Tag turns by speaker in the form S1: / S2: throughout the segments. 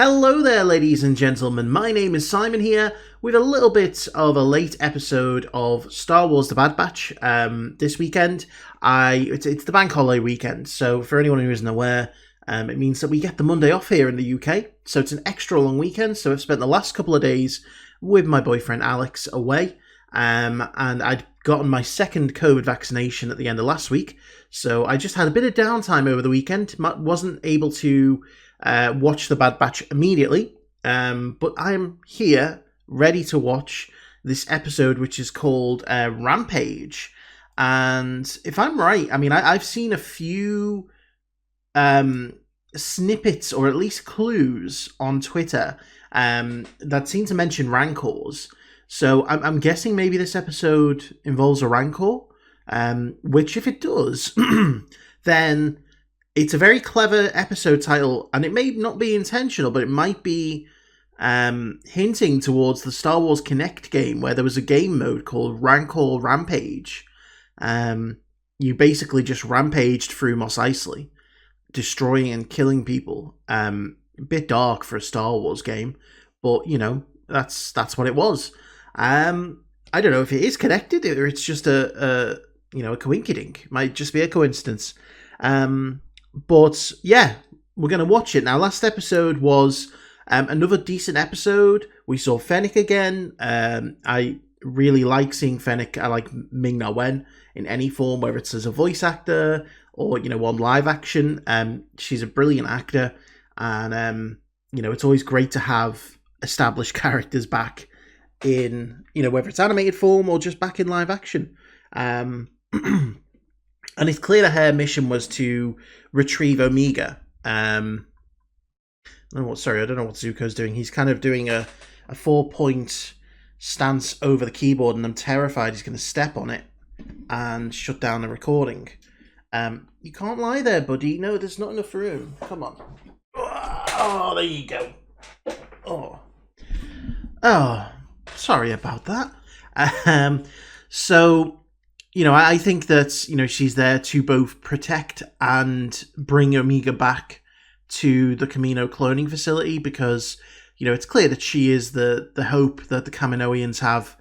S1: Hello there, ladies and gentlemen. My name is Simon here with a little bit of a late episode of Star Wars: The Bad Batch. This weekend, it's the bank holiday weekend, so for anyone who isn't aware, it means that we get the Monday off here in the UK. So it's an extra long weekend. So I've spent the last couple of days with my boyfriend Alex away, and I'd gotten my second COVID vaccination at the end of last week. So I just had a bit of downtime over the weekend. Wasn't able to watch The Bad Batch immediately, but I'm here ready to watch this episode, which is called Rampage. And if I'm right, I mean, I've seen a few snippets or at least clues on Twitter that seem to mention Rancors. So I'm guessing maybe this episode involves a Rancor, which if it does, then it's a very clever episode title, and it may not be intentional, but it might be hinting towards the Star Wars Kinect game, where there was a game mode called Rancor Rampage. You basically just rampaged through Mos Eisley, destroying and killing people. A bit dark for a Star Wars game, but you know that's what it was. I don't know if it is connected or it's just a coinkydink. It might just be a coincidence. But yeah, we're going to watch it. Now, last episode was another decent episode. We saw Fennec again. I really like seeing Fennec. I like Ming-Na Wen in any form, whether it's as a voice actor or, on live action. She's a brilliant actor. And, it's always great to have established characters back in, whether it's animated form or just back in live action. And it's clear that her mission was to retrieve Omega. I don't know what Zuko's doing. He's kind of doing a 4-point stance over the keyboard, and I'm terrified he's going to step on it and shut down the recording. You can't lie there, buddy. No, there's not enough room. Come on. Oh, there you go. Oh, sorry about that. So, I think that, she's there to both protect and bring Omega back to the Kamino cloning facility because, it's clear that she is the hope that the Kaminoans have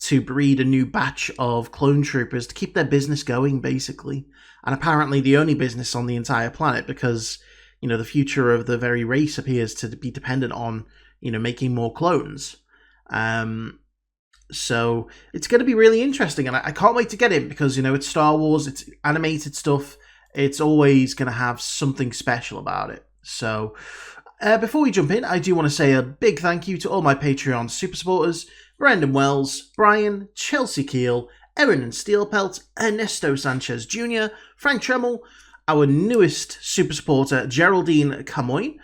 S1: to breed a new batch of clone troopers to keep their business going, basically. And apparently the only business on the entire planet because, the future of the very race appears to be dependent on, making more clones. So it's going to be really interesting, and I can't wait to get in because, it's Star Wars, it's animated stuff, it's always going to have something special about it. So before we jump in, I do want to say a big thank you to all my Patreon super supporters, Brenden Wells, Bryan, Chelsea Keel, ErenanSteelpelt, Ernesto Sanchez Jr, Frank Tremel, our newest super supporter, Geraldine Camoin,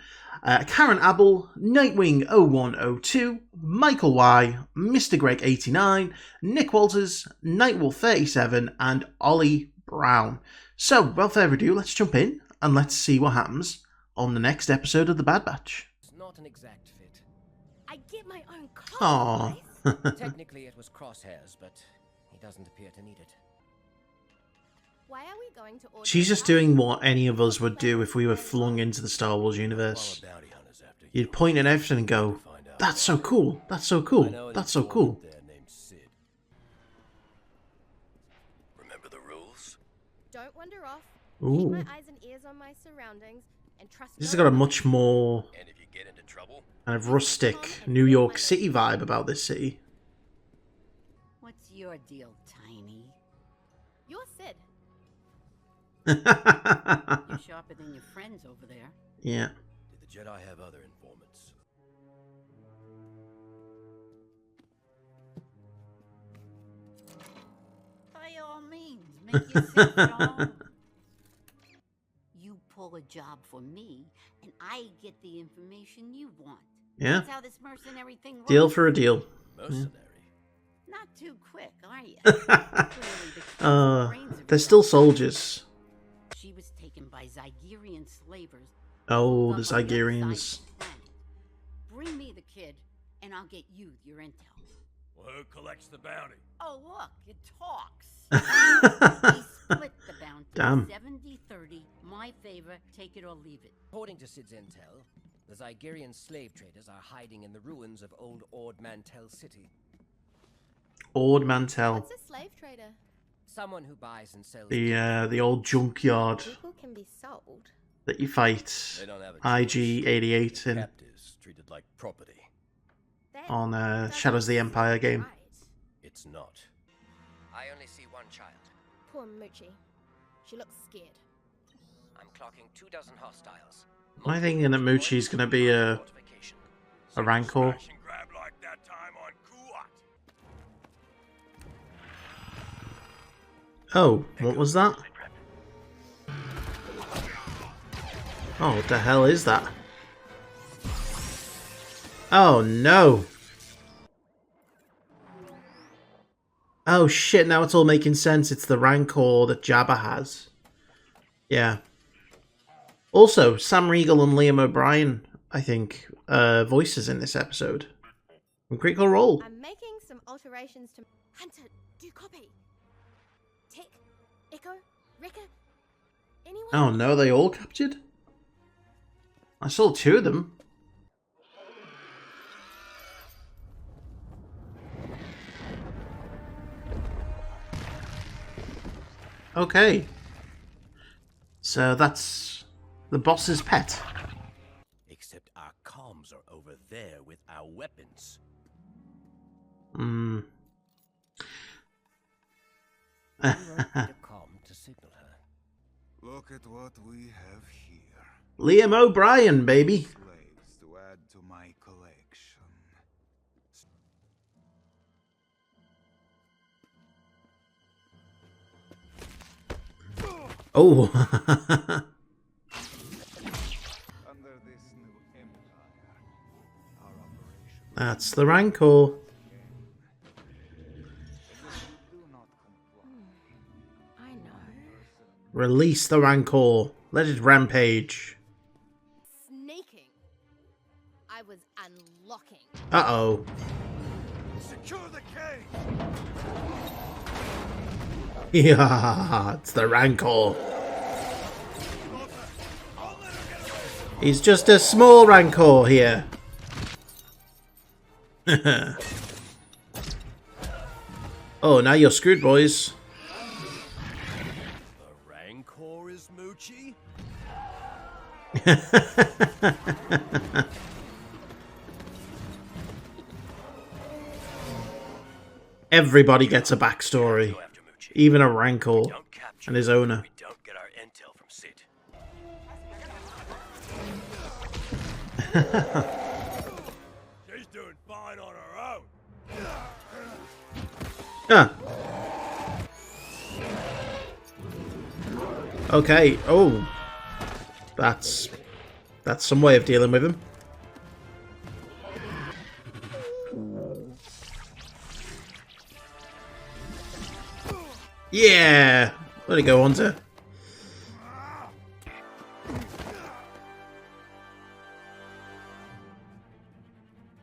S1: Karen Abel, Nightwing0102, Michael Y, Mr. Greg89, Nick Walters, Nightwolf37, and Olly Brown. So, without further ado, let's jump in and let's see what happens on the next episode of The Bad Batch.
S2: It's not an exact fit.
S3: I get my own color.
S1: Aww.
S2: Technically, it was crosshairs, but he doesn't appear to need it.
S3: Why are we going to order?
S1: She's just doing what any of us would do if we were flung into the Star Wars universe. You'd point at everything and go, that's so cool, that's so cool, that's so cool.
S4: Remember the rules?
S3: Don't wander off.
S1: Ooh.
S3: Keep my eyes and ears on my surroundings and trust.
S1: This has got a much more
S4: And if you get into trouble,
S1: kind of rustic New York City vibe about this city.
S5: What's your deal, Tiny?
S3: You're Sid.
S5: You're sharper than your friends over there.
S1: Yeah.
S4: did the Jedi have other informants?
S5: By all means, make yourself known. You pull a job for me, and I get the information you want.
S1: Yeah.
S5: That's how this mercenary thing works.
S1: Deal for a deal.
S4: Mercenary.
S5: Not too quick, are you? Clearly the brains of
S1: They're
S5: your
S1: still
S5: own.
S1: soldiers.
S5: She was taken by Zygerian slavers.
S1: Oh, the
S5: Up on other
S1: Zygerians.
S5: side of the planet. Bring me the kid, and I'll get you your intel.
S4: Well, who collects the bounty?
S5: Oh, look, it talks. We split the bounty.
S1: Damn.
S5: 70-30. My favor, take it or leave it.
S2: According to Sid's intel, The Zygerian slave traders are hiding in the ruins of old Ord Mantell City.
S1: Ord Mantell.
S3: What's a slave trader?
S2: Someone who buys and sells.
S1: The old junkyard
S3: People can be sold.
S1: that you fight
S4: They don't have a
S1: IG-88 in
S4: Captives treated like property.
S3: That
S1: on
S3: doesn't
S1: Shadows of the Empire
S3: seem
S1: game.
S3: right.
S4: It's not.
S2: I only see one child.
S3: Poor Moochie. She looks scared.
S2: I'm clocking 24 hostiles.
S1: Am I thinking that Moochie's gonna be a Rancor?
S4: Smash and grab like that time on Kuat.
S1: Oh, what was that? Oh, what the hell is that? Oh no! Oh shit, now it's all making sense. It's the Rancor that Jabba has. Yeah. Also, Sam Riegel and Liam O'Brien, I think, voices in this episode. Critical Role.
S3: I'm making some alterations to... Hunter, do copy. Tick, Echo, Wrecker, anyone?
S1: Oh no, they all captured? I saw 2 of them. Okay. So that's the boss's pet.
S4: Except our comms are over there with our weapons.
S1: Hmm.
S2: You won't need a comm to signal her.
S6: Look at what we have here.
S1: Liam O'Brien, baby.
S6: Slaves to add to my collection.
S1: Oh.
S6: Under this new empire, our operation
S1: That's the Rancor.
S6: do not comply.
S3: I know.
S1: Release the Rancor. Let it rampage.
S3: Sneaking. I was unlocking.
S1: Uh-oh.
S4: Secure the cage!
S1: Yeah, it's the Rancor. He's just a small Rancor here. Oh, now you're screwed, boys.
S4: The Rancor is Moochie?
S1: Everybody gets a backstory.
S4: Go after Moochie.
S1: Even a Rancor
S4: Don't capture
S1: and his
S4: him.
S1: owner.
S4: We don't get our intel from Sid. She's doing fine on her own.
S1: Ah. Okay. Oh. That's some way of dealing with him. Yeah. Let it go on to.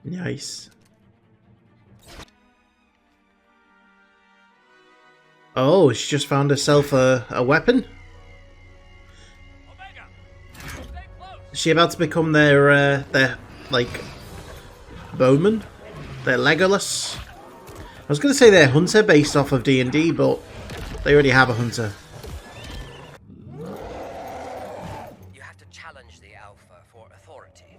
S1: Nice. Oh, she just found herself a weapon?
S4: Omega! Stay close!
S1: Is she about to become their like, bowman? Their Legolas? I was going to say their hunter based off of D&D, but they already have a hunter.
S2: You have to challenge the Alpha for authority.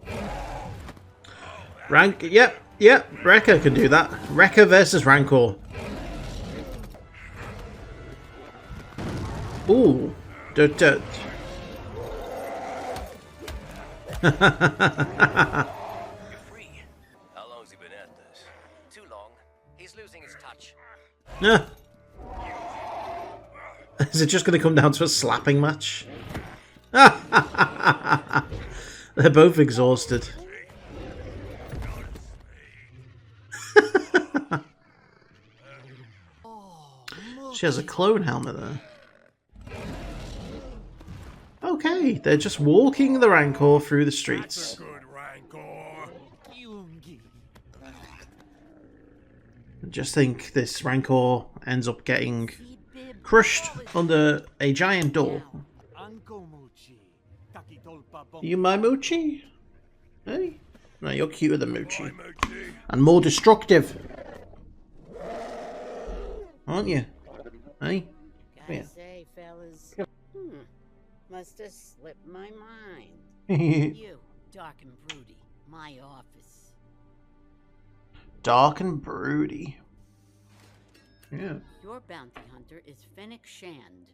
S1: Yep, Wrecker can do that. Wrecker versus Rancor. Ooh. Dirt.
S4: You're free. How long's he been at this?
S2: Too long. He's losing his touch.
S1: Ah. Is it just going to come down to a slapping match? They're both exhausted. She has a clone helmet there. Okay, they're just walking the Rancor through the streets.
S4: Good Rancor.
S1: Just think this Rancor ends up getting crushed under a giant door. You my Moochie? Hey? No, you're cuter than Moochie. And more destructive. Aren't you? Hey?
S5: Gotta say, fellas, must have slipped my mind. You, dark and broody, my office.
S1: Dark and broody. Yeah.
S5: Your bounty hunter is Fennec Shand.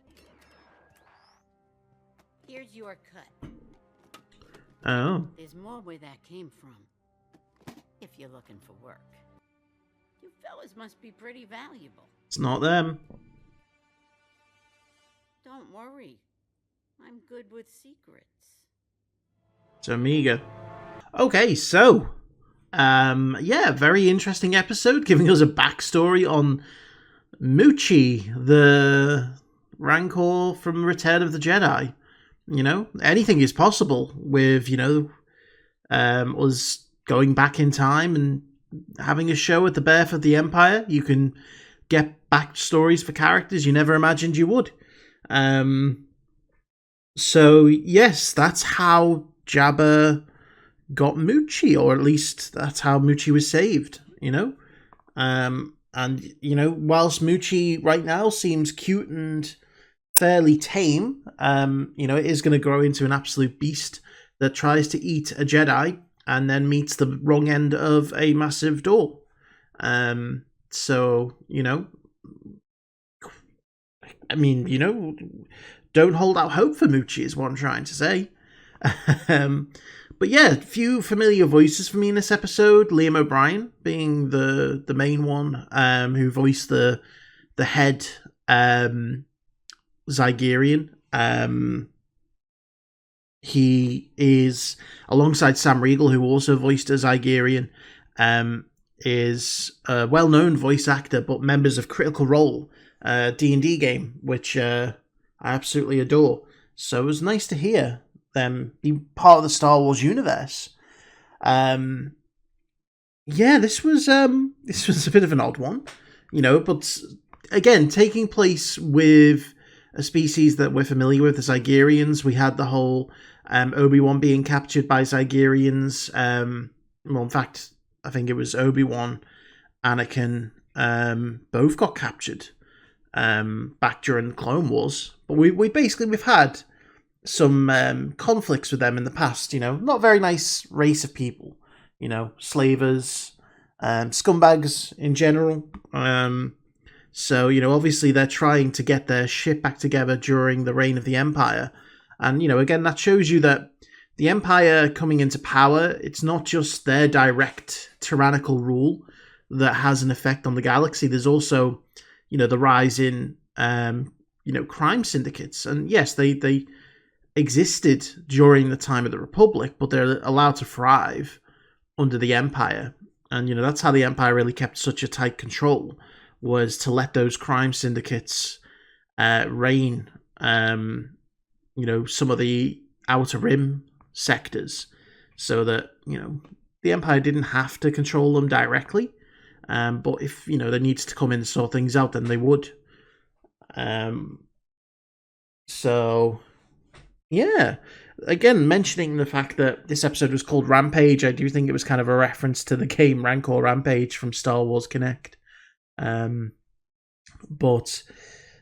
S5: Here's your cut.
S1: Oh.
S5: There's more where that came from. If you're looking for work. You fellas must be pretty valuable.
S1: It's not them.
S5: Don't worry. I'm good with secrets.
S1: It's Omega. Okay, so yeah, very interesting episode, giving us a backstory on Moochie, the Rancor from Return of the Jedi. You know, anything is possible with, you know, us going back in time and having a show at the birth of the Empire. You can get backstories for characters you never imagined you would. So, yes, that's how Jabba got Moochie, or at least that's how Moochie was saved, you know? And, you know, whilst Moochie right now seems cute and fairly tame, you know, it is going to grow into an absolute beast that tries to eat a Jedi and then meets the wrong end of a massive door. So, you know, I mean, you know, don't hold out hope for Moochie is what I'm trying to say. But yeah, a few familiar voices for me in this episode. Liam O'Brien being the main one, who voiced the head Zygerian. He is, alongside Sam Riegel, who also voiced a Zygerian, is a well-known voice actor, but members of Critical Role, D&D game, which I absolutely adore. So it was nice to hear them be part of the Star Wars universe. Yeah, this was a bit of an odd one, you know, but again, taking place with a species that we're familiar with, the Zygerians. We had the whole Obi-Wan being captured by Zygerians. Well, in fact, I think it was Obi-Wan, Anakin, both got captured back during the Clone Wars. But we've had some conflicts with them in the past, you know. Not a very nice race of people, you know, slavers, scumbags in general. So, you know, obviously they're trying to get their shit back together during the reign of the Empire. And, you know, again, that shows you that the Empire coming into power, it's not just their direct tyrannical rule that has an effect on the galaxy. There's also, you know, the rise in, you know, crime syndicates. And yes, they existed during the time of the Republic, but they're allowed to thrive under the Empire. And, you know, that's how the Empire really kept such a tight control, was to let those crime syndicates reign, you know, some of the Outer Rim sectors, so that, you know, the Empire didn't have to control them directly. But if, you know, they needed to come in and sort things out, then they would. So, yeah. Again, mentioning the fact that this episode was called Rampage, I do think it was kind of a reference to the game Rancor Rampage from Star Wars Kinect. But,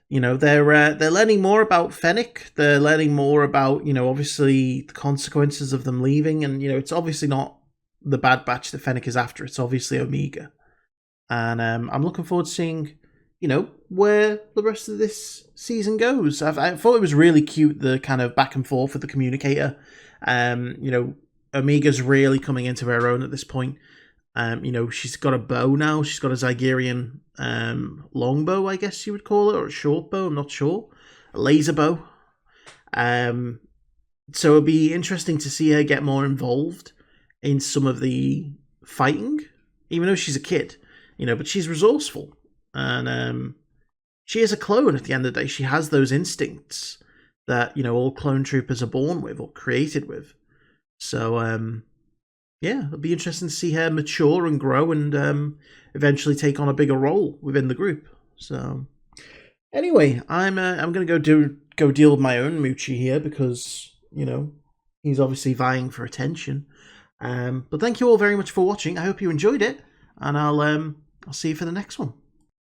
S1: you know, they're learning more about Fennec. They're learning more about, you know, obviously the consequences of them leaving. And, you know, it's obviously not the Bad Batch that Fennec is after. It's obviously Omega. And I'm looking forward to seeing, you know, where the rest of this season goes. I thought it was really cute, the kind of back and forth with the communicator. You know, Omega's really coming into her own at this point. You know, she's got a bow now. She's got a Zygerian longbow, I guess you would call it, or a short bow, I'm not sure. A laser bow. So it'll be interesting to see her get more involved in some of the fighting, even though she's a kid, you know, but she's resourceful. And she is a clone at the end of the day. She has those instincts that, you know, all clone troopers are born with or created with. So, yeah, it'll be interesting to see her mature and grow and eventually take on a bigger role within the group. So, anyway, I'm gonna go deal with my own Moochie here because, you know, he's obviously vying for attention. But thank you all very much for watching. I hope you enjoyed it, and I'll see you for the next one.